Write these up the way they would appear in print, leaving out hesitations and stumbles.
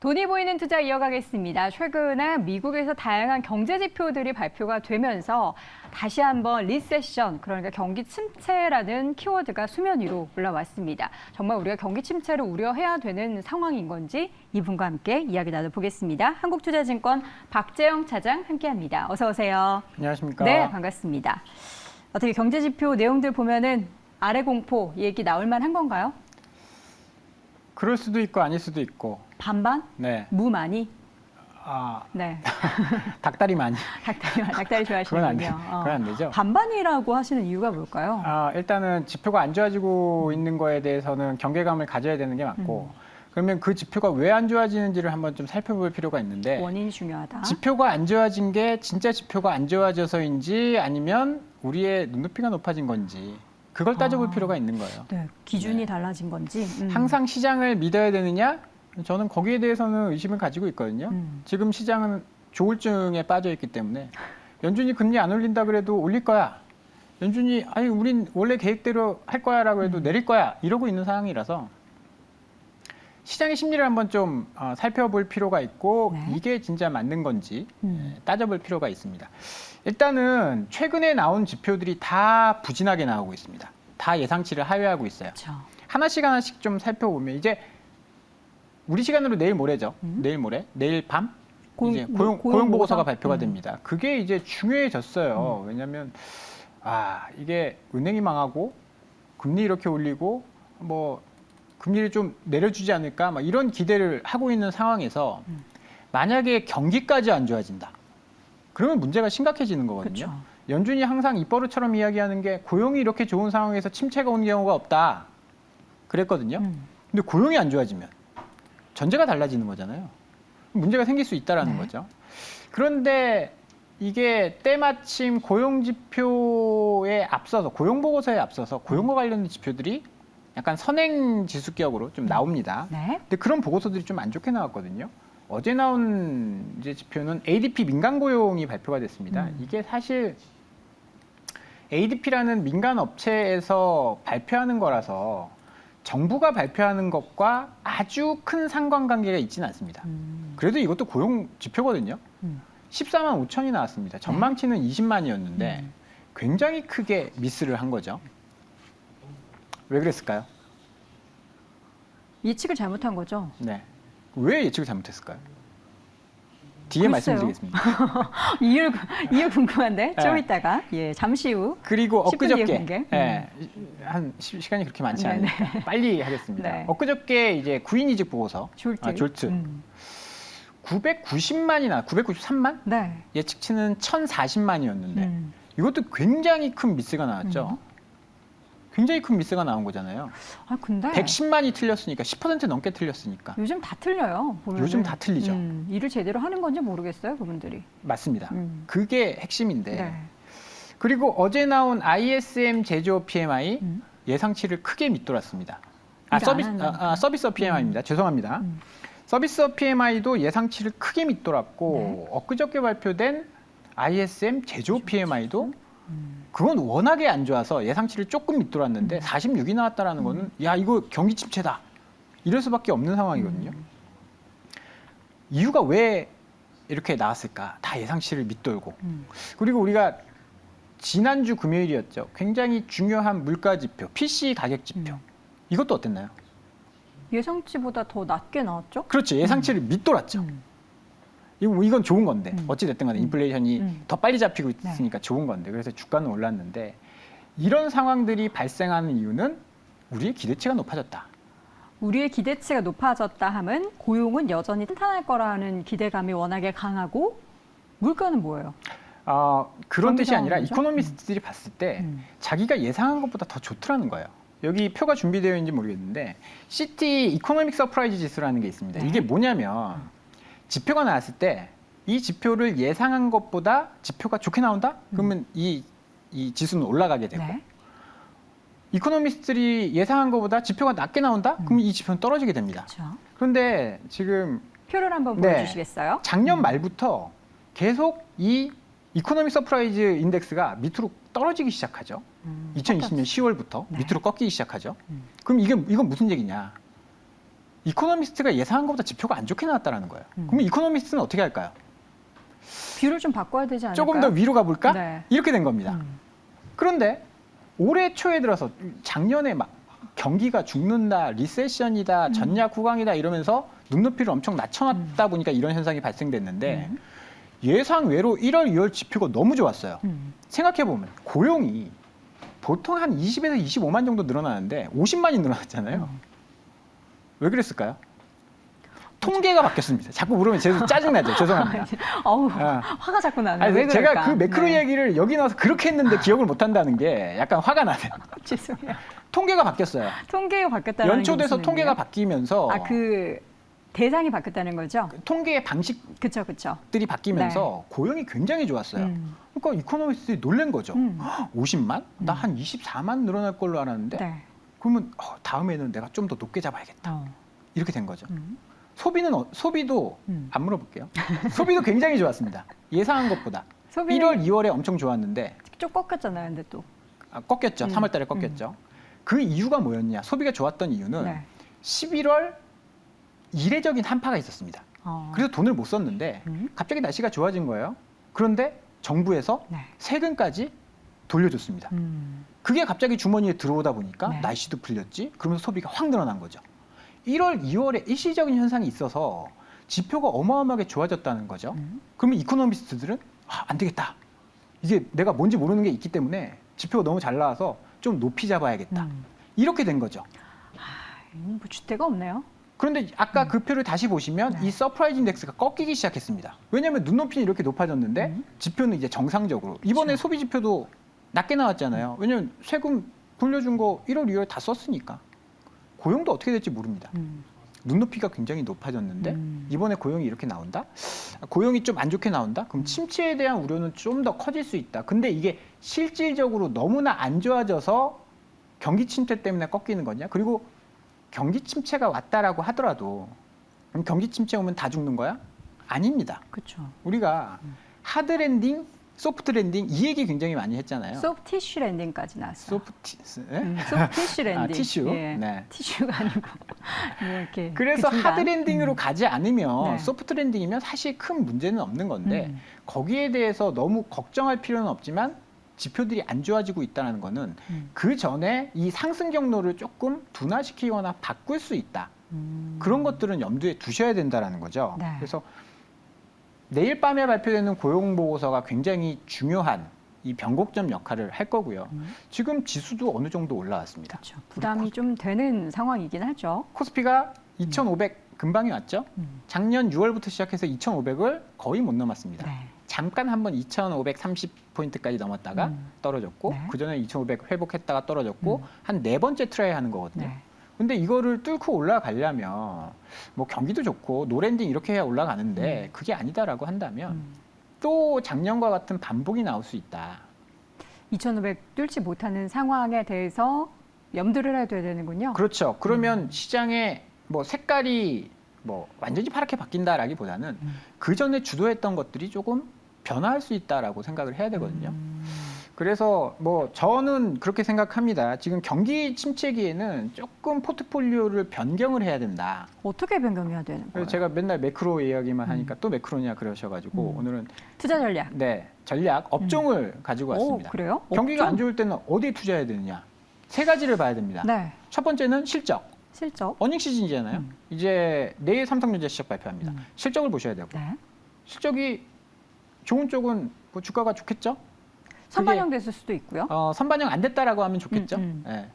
돈이 보이는 투자 이어가겠습니다. 최근에 미국에서 다양한 경제 지표들이 발표가 되면서 다시 한번 리세션, 그러니까 경기 침체라는 키워드가 수면 위로 올라왔습니다. 정말 우리가 경기 침체를 우려해야 되는 상황인 건지 이분과 함께 이야기 나눠보겠습니다. 한국투자증권 박재영 차장 함께합니다. 어서 오세요. 안녕하십니까? 네, 반갑습니다. 어떻게 경제 지표 내용들 보면은 아래 공포 얘기 나올 만한 건가요? 그럴 수도 있고 아닐 수도 있고. 반반? 네. 무 많이? 아, 네. 닭다리 많이. 닭다리 좋아하시는군요. 그건 안 되죠. 반반이라고 하시는 이유가 뭘까요? 일단은 지표가 안 좋아지고 있는 거에 대해서는 경계감을 가져야 되는 게 맞고, 그러면 그 지표가 왜 안 좋아지는지를 한번 좀 살펴볼 필요가 있는데, 원인이 중요하다. 지표가 안 좋아진 게 진짜 지표가 안 좋아져서인지 아니면 우리의 눈높이가 높아진 건지 그걸 따져볼 필요가 있는 거예요. 네, 기준이 달라진 건지. 항상 시장을 믿어야 되느냐? 저는 거기에 대해서는 의심을 가지고 있거든요. 지금 시장은 조울증에 빠져 있기 때문에 연준이 금리 안 올린다 그래도 올릴 거야. 연준이 아니 우린 원래 계획대로 할 거야라고 해도 내릴 거야. 이러고 있는 상황이라서 시장의 심리를 한번 좀 살펴볼 필요가 있고 네. 이게 진짜 맞는 건지 따져볼 필요가 있습니다. 일단은 최근에 나온 지표들이 다 부진하게 나오고 있습니다. 다 예상치를 하회하고 있어요. 그렇죠. 하나씩 좀 살펴보면 이제 우리 시간으로 내일 모레죠. 내일 모레, 내일 밤 이제 고용 보고서가 발표가 됩니다. 그게 이제 중요해졌어요. 왜냐하면 이게 은행이 망하고 금리 이렇게 올리고 뭐 금리를 좀 내려주지 않을까 막 이런 기대를 하고 있는 상황에서 만약에 경기까지 안 좋아진다. 그러면 문제가 심각해지는 거거든요. 그렇죠. 연준이 항상 입버릇처럼 이야기하는 게 고용이 이렇게 좋은 상황에서 침체가 온 경우가 없다. 그랬거든요. 근데 고용이 안 좋아지면 전제가 달라지는 거잖아요. 문제가 생길 수 있다라는 거죠. 그런데 이게 때마침 고용지표에 앞서서 고용보고서에 앞서서 고용과 관련된 지표들이 약간 선행 지수격으로 좀 나옵니다. 네. 근데 그런 보고서들이 좀 안 좋게 나왔거든요. 어제 나온 이제 지표는 ADP 민간 고용이 발표가 됐습니다. 이게 사실 ADP라는 민간 업체에서 발표하는 거라서 정부가 발표하는 것과 아주 큰 상관관계가 있지는 않습니다. 그래도 이것도 고용 지표거든요. 14만 5천이 나왔습니다. 전망치는 20만이었는데 굉장히 크게 미스를 한 거죠. 왜 그랬을까요? 예측을 잘못한 거죠. 네. 왜 예측을 잘못했을까요? 뒤에 글쎄요. 말씀드리겠습니다. 이유 궁금한데 좀 네. 이따가 잠시 후 그리고 10분 뒤에 엊그저께 공개. 한 시간이 그렇게 많지 네네. 않으니까 빨리 하겠습니다. 네. 엊그저께 이제 구인이직 보고서 졸트. 993만 네. 예측치는 1,040만이었는데 이것도 굉장히 큰 미스가 나왔죠. 굉장히 큰 미스가 나온 거잖아요. 근데 110만이 틀렸으니까 10% 넘게 틀렸으니까 요즘 다 틀려요. 보면은. 요즘 다 틀리죠. 일을 제대로 하는 건지 모르겠어요, 그분들이. 맞습니다. 그게 핵심인데 네. 그리고 어제 나온 ISM 제조업 PMI 예상치를 크게 밑돌았습니다. 서비스업 PMI입니다. 죄송합니다. 서비스업 PMI도 예상치를 크게 밑돌았고 엊그저께 발표된 ISM 제조업 PMI도 그건 워낙에 안 좋아서 예상치를 조금 밑돌았는데 46이 나왔다라는 거는 야 이거 경기 침체다 이럴 수밖에 없는 상황이거든요. 이유가 왜 이렇게 나왔을까? 다 예상치를 밑돌고 그리고 우리가 지난주 금요일이었죠. 굉장히 중요한 물가 지표, PC 가격 지표 이것도 어땠나요? 예상치보다 더 낮게 나왔죠? 그렇죠. 예상치를 밑돌았죠. 이건 좋은 건데 어찌 됐든 간에 인플레이션이 더 빨리 잡히고 있으니까 좋은 건데 그래서 주가는 올랐는데 이런 상황들이 발생하는 이유는 우리의 기대치가 높아졌다. 우리의 기대치가 높아졌다 하면 고용은 여전히 탄탄할 거라는 기대감이 워낙에 강하고 물가는 뭐예요? 그런 뜻이 아니라 거죠? 이코노미스트들이 봤을 때 자기가 예상한 것보다 더 좋더라는 거예요. 여기 표가 준비되어 있는지 모르겠는데 시티 이코노믹 서프라이즈 지수라는 게 있습니다. 이게 뭐냐면 지표가 나왔을 때 이 지표를 예상한 것보다 지표가 좋게 나온다? 그러면 이 지수는 올라가게 되고 이코노미스트들이 예상한 것보다 지표가 낮게 나온다? 그러면 이 지표는 떨어지게 됩니다. 그렇죠. 그런데 지금 표를 한번 보여주시겠어요? 작년 말부터 계속 이 이코노믹 서프라이즈 인덱스가 밑으로 떨어지기 시작하죠. 2020년 10월부터 밑으로 꺾이기 시작하죠. 그럼 이건 무슨 얘기냐? 이코노미스트가 예상한 것보다 지표가 안 좋게 나왔다라는 거예요. 그러면 이코노미스트는 어떻게 할까요? 뷰를 좀 바꿔야 되지 않을까요? 조금 더 위로 가볼까? 네. 이렇게 된 겁니다. 그런데 올해 초에 들어서 작년에 막 경기가 죽는다, 리세션이다, 전략 후광이다 이러면서 눈높이를 엄청 낮춰놨다 보니까 이런 현상이 발생됐는데 예상 외로 1월, 2월 지표가 너무 좋았어요. 생각해보면 고용이 보통 한 20에서 25만 정도 늘어나는데 50만이 늘어났잖아요. 왜 그랬을까요? 통계가 바뀌었습니다. 자꾸 물으면 제가 짜증나죠. 죄송합니다. 어우, 아. 화가 자꾸 나네요. 아니, 왜 제가 그럴까? 그 매크로 네. 얘기를 여기 나와서 그렇게 했는데 기억을 못 한다는 게 약간 화가 나네요. 죄송해요. 통계가 바뀌었어요. 통계가 바뀌었다는 게 연초돼서 무슨 통계가 의미예요? 바뀌면서 그 대상이 바뀌었다는 거죠? 통계의 방식들이 그렇죠, 그렇죠. 바뀌면서 고용이 굉장히 좋았어요. 그러니까 이코노미스트들이 놀란 거죠. 50만? 나 한 24만 늘어날 걸로 알았는데 네. 그러면 다음에는 내가 좀 더 높게 잡아야겠다. 이렇게 된 거죠. 소비도 안 물어볼게요. 소비도 굉장히 좋았습니다. 예상한 것보다. 소비는 1월, 2월에 엄청 좋았는데 쭉 꺾였잖아요, 근데 또. 꺾였죠. 3월 달에 꺾였죠. 그 이유가 뭐였냐? 소비가 좋았던 이유는 네. 11월 이례적인 한파가 있었습니다. 그래서 돈을 못 썼는데 갑자기 날씨가 좋아진 거예요. 그런데 정부에서 네. 세금까지 돌려줬습니다. 그게 갑자기 주머니에 들어오다 보니까 네. 날씨도 풀렸지. 그러면서 소비가 확 늘어난 거죠. 1월, 2월에 일시적인 현상이 있어서 지표가 어마어마하게 좋아졌다는 거죠. 그러면 이코노미스트들은 안 되겠다. 이게 내가 뭔지 모르는 게 있기 때문에 지표가 너무 잘 나와서 좀 높이 잡아야겠다. 이렇게 된 거죠. 뭐 주대가 없네요. 그런데 아까 그 표를 다시 보시면 네. 이 서프라이즈 인덱스가 꺾이기 시작했습니다. 왜냐하면 눈높이는 이렇게 높아졌는데 지표는 이제 정상적으로. 이번에 그렇죠. 소비 지표도 낮게 나왔잖아요. 왜냐하면 세금 돌려준 거 1월, 2월 다 썼으니까. 고용도 어떻게 될지 모릅니다. 눈높이가 굉장히 높아졌는데 이번에 고용이 이렇게 나온다? 고용이 좀 안 좋게 나온다? 그럼 침체에 대한 우려는 좀 더 커질 수 있다. 근데 이게 실질적으로 너무나 안 좋아져서 경기 침체 때문에 꺾이는 거냐? 그리고 경기 침체가 왔다라고 하더라도 그럼 경기 침체 오면 다 죽는 거야? 아닙니다. 그렇죠. 우리가 하드 랜딩, 소프트 랜딩 이 얘기 굉장히 많이 했잖아요. 소프트 티슈 랜딩까지 나왔어요. 소프트 소프트 티슈 랜딩. 티슈. 예. 네. 티슈가 아니고 뭐 이렇게. 그래서 그 중간. 하드 랜딩으로 가지 않으면 네. 소프트 랜딩이면 사실 큰 문제는 없는 건데 거기에 대해서 너무 걱정할 필요는 없지만 지표들이 안 좋아지고 있다는 거는 그 전에 이 상승 경로를 조금 둔화시키거나 바꿀 수 있다. 그런 것들은 염두에 두셔야 된다는 거죠. 네. 그래서 내일 밤에 발표되는 고용 보고서가 굉장히 중요한 이 변곡점 역할을 할 거고요. 지금 지수도 어느 정도 올라왔습니다. 그렇죠. 부담이 좀 되는 상황이긴 하죠. 코스피가 2,500 금방이 왔죠. 작년 6월부터 시작해서 2,500을 거의 못 넘었습니다. 네. 잠깐 한번 2,530포인트까지 넘었다가 떨어졌고 네. 그전에 2,500 회복했다가 떨어졌고 한 네 번째 트라이 하는 거거든요. 네. 근데 이거를 뚫고 올라가려면 뭐 경기도 좋고 노랜딩 이렇게 해야 올라가는데 그게 아니다라고 한다면 또 작년과 같은 반복이 나올 수 있다. 2,500 뚫지 못하는 상황에 대해서 염두를 해둬야 되는군요. 그렇죠. 그러면 시장의 뭐 색깔이 뭐 완전히 파랗게 바뀐다라기보다는 그 전에 주도했던 것들이 조금 변화할 수 있다라고 생각을 해야 되거든요. 그래서 뭐 저는 그렇게 생각합니다. 지금 경기 침체기에는 조금 포트폴리오를 변경을 해야 된다. 어떻게 변경해야 되는 거예요? 그래서 제가 맨날 매크로 이야기만 하니까 또 매크로냐 그러셔가지고 오늘은 투자 전략. 네 전략 업종을 가지고 왔습니다. 오, 그래요? 경기가 업종? 안 좋을 때는 어디에 투자해야 되느냐? 세 가지를 봐야 됩니다. 네. 첫 번째는 실적. 실적. 어닝 시즌이잖아요. 이제 내일 삼성전자 실적 발표합니다. 실적을 보셔야 되고 네. 실적이 좋은 쪽은 뭐 주가가 좋겠죠. 선반영됐을 수도 있고요. 선반영 안 됐다라고 하면 좋겠죠. 예.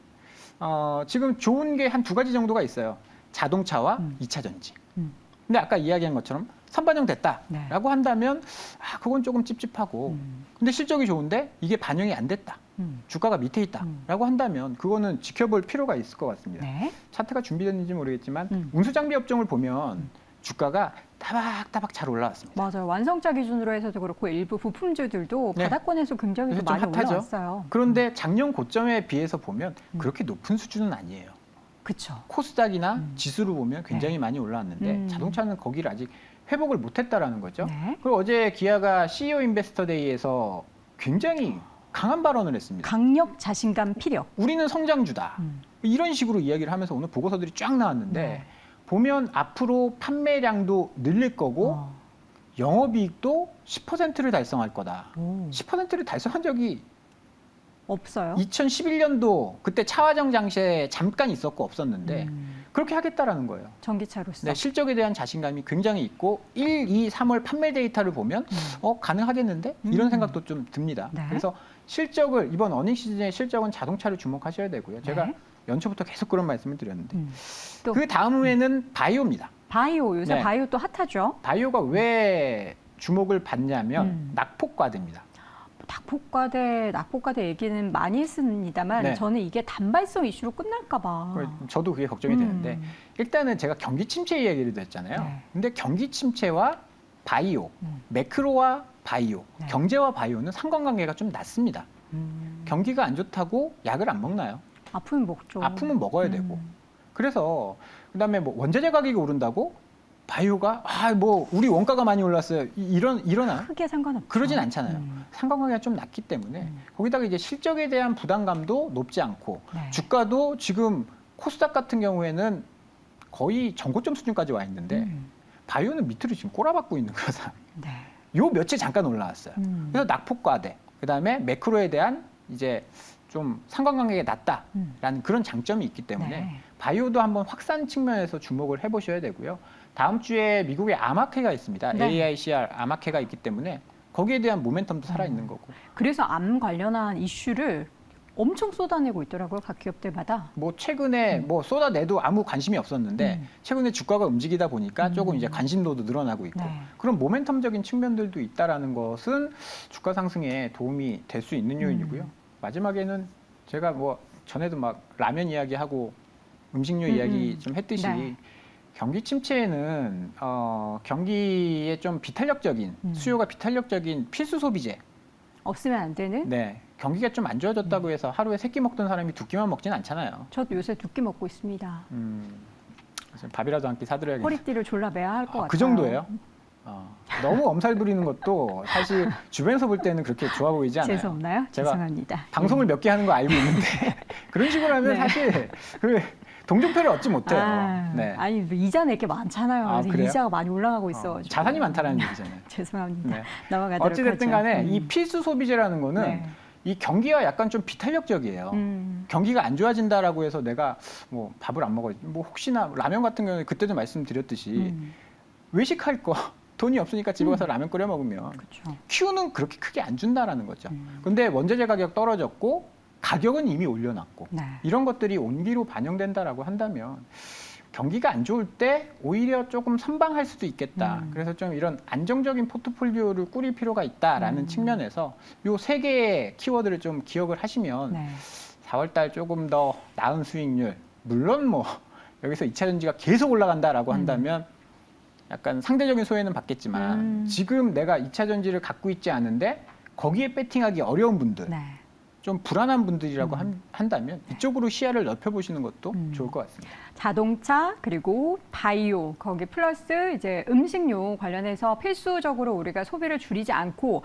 지금 좋은 게 한 두 가지 정도가 있어요. 자동차와 2차 전지. 근데 아까 이야기한 것처럼 선반영 됐다라고 네. 한다면 그건 조금 찝찝하고 근데 실적이 좋은데 이게 반영이 안 됐다. 주가가 밑에 있다라고 한다면 그거는 지켜볼 필요가 있을 것 같습니다. 네. 차트가 준비됐는지 모르겠지만 운수장비 업종을 보면 주가가 따박따박 잘 올라왔습니다. 맞아요. 완성차 기준으로 해서도 그렇고 일부 부품주들도 네. 바닥권에서 굉장히 좀 그래서 많이 좀 핫하죠. 올라왔어요. 그런데 작년 고점에 비해서 보면 그렇게 높은 수준은 아니에요. 그렇죠. 코스닥이나 지수를 보면 굉장히 네. 많이 올라왔는데 자동차는 거기를 아직 회복을 못했다라는 거죠. 네. 그리고 어제 기아가 CEO 인베스터 데이에서 굉장히 강한 발언을 했습니다. 강력 자신감 필요. 우리는 성장주다. 이런 식으로 이야기를 하면서 오늘 보고서들이 쫙 나왔는데 네. 보면 앞으로 판매량도 늘릴 거고 영업이익도 10%를 달성할 거다. 10%를 달성한 적이 없어요. 2011년도 그때 차화정 장시에 잠깐 있었고 없었는데 그렇게 하겠다라는 거예요. 전기차로서. 네, 실적에 대한 자신감이 굉장히 있고 1, 2, 3월 판매 데이터를 보면 가능하겠는데? 이런 생각도 좀 듭니다. 네. 그래서 실적을 이번 어닝 시즌의 실적은 자동차를 주목하셔야 되고요. 제가 네. 연초부터 계속 그런 말씀을 드렸는데 또 그 다음에는 바이오입니다. 바이오, 요새 네. 바이오 또 핫하죠. 바이오가 왜 주목을 받냐면 낙폭과대입니다. 낙폭과대 얘기는 많이 했습니다만 네. 저는 이게 단발성 이슈로 끝날까 봐. 저도 그게 걱정이 되는데 일단은 제가 경기 침체 이야기를 했잖아요. 네. 근데 경기 침체와 바이오, 매크로와 바이오, 네. 경제와 바이오는 상관관계가 좀 낮습니다. 경기가 안 좋다고 약을 안 먹나요? 아프면 먹죠. 아프면 먹어야 되고. 그래서 그다음에 뭐 원자재 가격이 오른다고 바이오가 우리 원가가 많이 올랐어요. 이러나? 크게 상관없죠. 그러진 않잖아요. 상관관계가 좀 낮기 때문에 거기다가 이제 실적에 대한 부담감도 높지 않고 네. 주가도 지금 코스닥 같은 경우에는 거의 전고점 수준까지 와 있는데 바이오는 밑으로 지금 꼬라박고 있는 거죠. 네. 요 며칠 잠깐 올라왔어요. 그래서 낙폭과대, 그다음에 매크로에 대한 이제 좀 상관관계가 낮다라는 그런 장점이 있기 때문에 네. 바이오도 한번 확산 측면에서 주목을 해보셔야 되고요. 다음 주에 미국의 아마케가 있습니다. 네. AICR 아마케가 있기 때문에 거기에 대한 모멘텀도 살아있는 거고. 그래서 암 관련한 이슈를 엄청 쏟아내고 있더라고요. 각 기업들마다. 뭐 최근에 뭐 쏟아내도 아무 관심이 없었는데 최근에 주가가 움직이다 보니까 조금 이제 관심도도 늘어나고 있고 네. 그런 모멘텀적인 측면들도 있다라는 것은 주가 상승에 도움이 될 수 있는 요인이고요. 마지막에는 제가 뭐 전에도 막 라면 이야기하고 음식료 이야기 좀 했듯이 네. 경기 침체에는 경기에 좀 비탄력적인 수요가 비탄력적인 필수 소비재 없으면 안 되는? 네, 경기가 좀 안 좋아졌다고 해서 하루에 3끼 먹던 사람이 2끼만 먹진 않잖아요. 저도 요새 2끼 먹고 있습니다. 그래서 밥이라도 한 끼 사드려야겠네요. 허리띠를 졸라매야 할 것 같아요. 그 정도예요? 너무 엄살 부리는 것도 사실 주변에서 볼 때는 그렇게 좋아 보이지 않아요. 재수 없나요? 제가 죄송합니다. 방송을 몇 개 하는 거 알고 있는데 그런 식으로 하면 네. 사실 그 동종표를 얻지 못해요. 네. 아니 뭐 이자 낼 게 많잖아요. 아, 그래서 그래요? 이자가 많이 올라가고 있어가지고. 자산이 많다라는 얘기잖아요. 죄송합니다. 네. 넘어가도록 어찌됐든 하죠. 간에 이 필수 소비재라는 거는 네. 이 경기가 약간 좀 비탄력적이에요. 경기가 안 좋아진다라고 해서 내가 뭐 밥을 안 먹어요. 뭐 혹시나 라면 같은 경우는 그때도 말씀드렸듯이 외식할 거 돈이 없으니까 집에 가서 라면 끓여 먹으면 그렇죠. 큐는 그렇게 크게 안 준다라는 거죠. 근데 원자재 가격 떨어졌고 가격은 이미 올려놨고 네. 이런 것들이 온기로 반영된다라고 한다면 경기가 안 좋을 때 오히려 조금 선방할 수도 있겠다. 그래서 좀 이런 안정적인 포트폴리오를 꾸릴 필요가 있다라는 측면에서 요 세 개의 키워드를 좀 기억을 하시면 네. 4월 달 조금 더 나은 수익률, 물론 뭐 여기서 2차 전지가 계속 올라간다라고 한다면 약간 상대적인 소외는 받겠지만 지금 내가 2차 전지를 갖고 있지 않은데 거기에 배팅하기 어려운 분들, 네. 좀 불안한 분들이라고 한다면 이쪽으로 시야를 넓혀보시는 것도 좋을 것 같습니다. 자동차 그리고 바이오 거기 플러스 이제 음식료 관련해서 필수적으로 우리가 소비를 줄이지 않고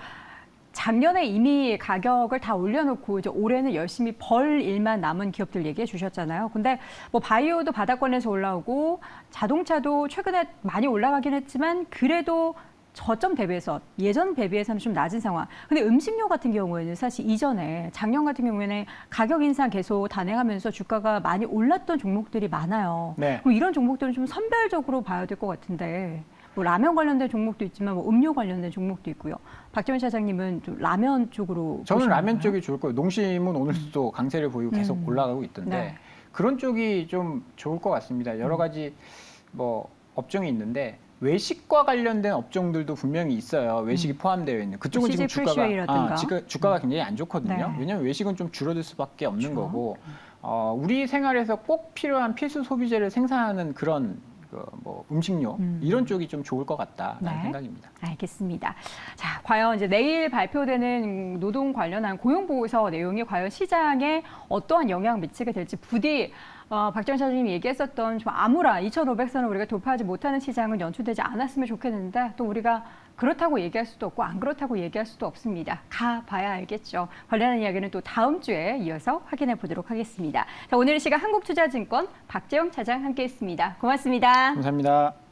작년에 이미 가격을 다 올려놓고 이제 올해는 열심히 벌 일만 남은 기업들 얘기해 주셨잖아요. 근데 뭐 바이오도 바닥권에서 올라오고 자동차도 최근에 많이 올라가긴 했지만 그래도 저점 대비해서 예전 대비해서는 좀 낮은 상황. 근데 음식료 같은 경우에는 사실 이전에 작년 같은 경우에는 가격 인상 계속 단행하면서 주가가 많이 올랐던 종목들이 많아요. 네. 그럼 이런 종목들은 좀 선별적으로 봐야 될 것 같은데 뭐 라면 관련된 종목도 있지만 뭐 음료 관련된 종목도 있고요. 박정현 사장님은 좀 라면 쪽으로 저는 보시는 라면 건가요? 쪽이 좋을 거예요. 농심은 오늘도 강세를 보이고 계속 올라가고 있던데 네. 그런 쪽이 좀 좋을 것 같습니다. 여러 가지 뭐 업종이 있는데 외식과 관련된 업종들도 분명히 있어요. 외식이 포함되어 있는 그쪽은 지금 주가가 굉장히 안 좋거든요. 네. 왜냐하면 외식은 좀 줄어들 수밖에 없는 그렇죠. 거고 우리 생활에서 꼭 필요한 필수 소비재를 생산하는 그런 뭐 음식료 이런 쪽이 좀 좋을 것 같다라는 네. 생각입니다. 알겠습니다. 자, 과연 이제 내일 발표되는 노동 관련한 고용 보고서 내용이 과연 시장에 어떠한 영향을 미치게 될지 부디 박정 차장님이 얘기했었던 좀 암울한 2,500선을 우리가 돌파하지 못하는 시장은 연출되지 않았으면 좋겠는데 또 우리가 그렇다고 얘기할 수도 없고 안 그렇다고 얘기할 수도 없습니다. 가봐야 알겠죠. 관련한 이야기는 또 다음 주에 이어서 확인해 보도록 하겠습니다. 자, 오늘 이 시간 한국투자증권 박재영 차장 함께했습니다. 고맙습니다. 감사합니다.